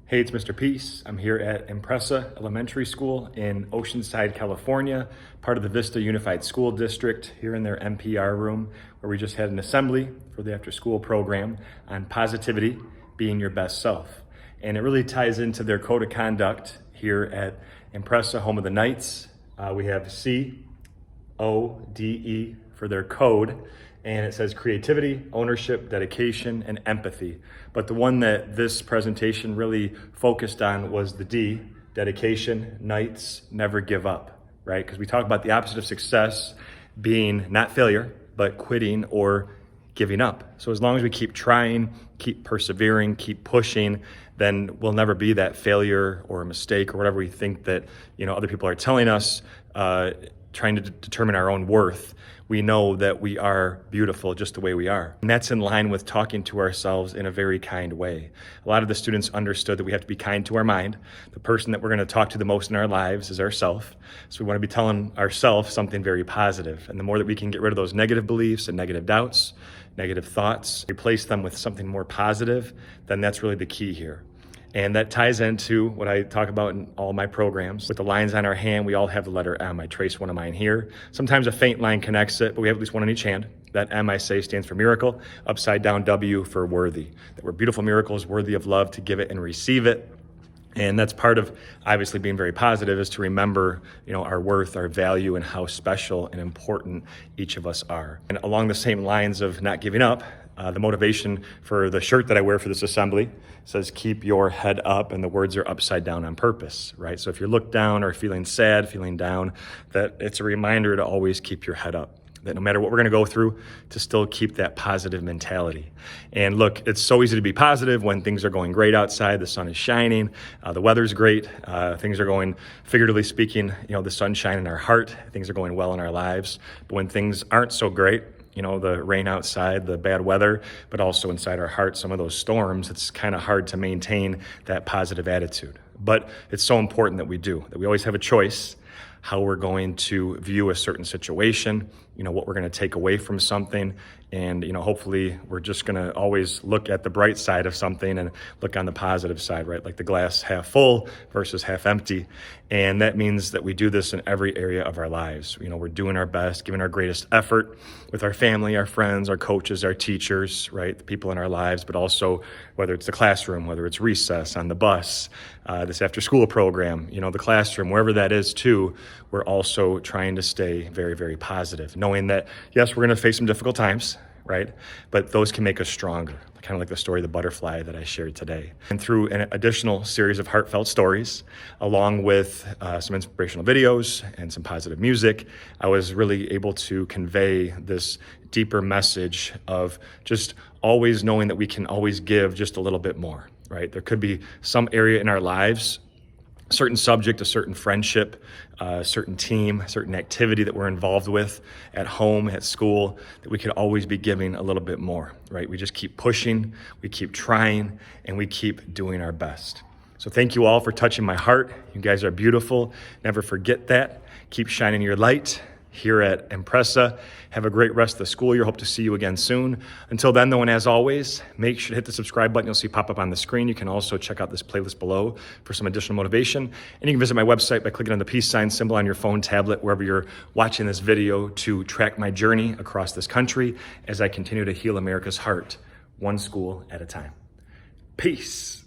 Hey, it's Mr. Peace. I'm here at Empresa Elementary School in Oceanside, California, part of the Vista Unified School District, here in their MPR room, where we just had an assembly for the after-school program on positivity, being your best self. And it really ties into their code of conduct here at Empresa, home of the Knights. We have CODE for their code. And it says creativity, ownership, dedication, and empathy. But the one that this presentation really focused on was the D, dedication, Knights, never give up, right? Because we talk about the opposite of success being not failure, but quitting or giving up. So as long as we keep trying, keep persevering, keep pushing, then we'll never be that failure or a mistake or whatever we think that other people are telling us, trying to determine our own worth. We know that we are beautiful just the way we are. And that's in line with talking to ourselves in a very kind way. A lot of the students understood that we have to be kind to our mind. The person that we're going to talk to the most in our lives is ourselves. So we want to be telling ourselves something very positive. And the more that we can get rid of those negative beliefs and negative doubts, negative thoughts, replace them with something more positive, then that's really the key here. And that ties into what I talk about in all my programs. With the lines on our hand, we all have the letter M. I trace one of mine here. Sometimes a faint line connects it, but we have at least one on each hand. That M, I say, stands for miracle. Upside down W for worthy. That we're beautiful miracles, worthy of love, to give it and receive it. And that's part of obviously being very positive, is to remember, our worth, our value, and how special and important each of us are. And along the same lines of not giving up, the motivation for the shirt that I wear for this assembly says, keep your head up, and the words are upside down on purpose, right? So if you're looked down or feeling sad, feeling down, that it's a reminder to always keep your head up. That no matter what we're going to go through, to still keep that positive mentality. And look, it's so easy to be positive when things are going great outside, the sun is shining, the weather's great, things are going, figuratively speaking, the sunshine in our heart, things are going well in our lives. But when things aren't so great, the rain outside, the bad weather, but also inside our heart, some of those storms, it's kind of hard to maintain that positive attitude. But it's so important that we always have a choice how we're going to view a certain situation, what we're going to take away from something. And, hopefully we're just going to always look at the bright side of something and look on the positive side, right? Like the glass half full versus half empty. And that means that we do this in every area of our lives. We're doing our best, giving our greatest effort with our family, our friends, our coaches, our teachers, right? The people in our lives, but also whether it's the classroom, whether it's recess, on the bus, this after school program, the classroom, wherever that is too, we're also trying to stay very, very positive, knowing that, yes, we're going to face some difficult times, right? But those can make us stronger, kind of like the story of the butterfly that I shared today. And through an additional series of heartfelt stories, along with some inspirational videos and some positive music, I was really able to convey this deeper message of just always knowing that we can always give just a little bit more, right? There could be some area in our lives, a certain subject, a certain friendship, a certain team, a certain activity that we're involved with at home, at school, that we could always be giving a little bit more, right? We just keep pushing, we keep trying, and we keep doing our best. So thank you all for touching my heart. You guys are beautiful. Never forget that. Keep shining your light here at Empresa. Have a great rest of the school year. Hope to see you again soon. Until then, though, and as always, make sure to hit the subscribe button you'll see pop up on the screen. You can also check out this playlist below for some additional motivation. And you can visit my website by clicking on the peace sign symbol on your phone, tablet, wherever you're watching this video, to track my journey across this country as I continue to heal America's heart, one school at a time. Peace.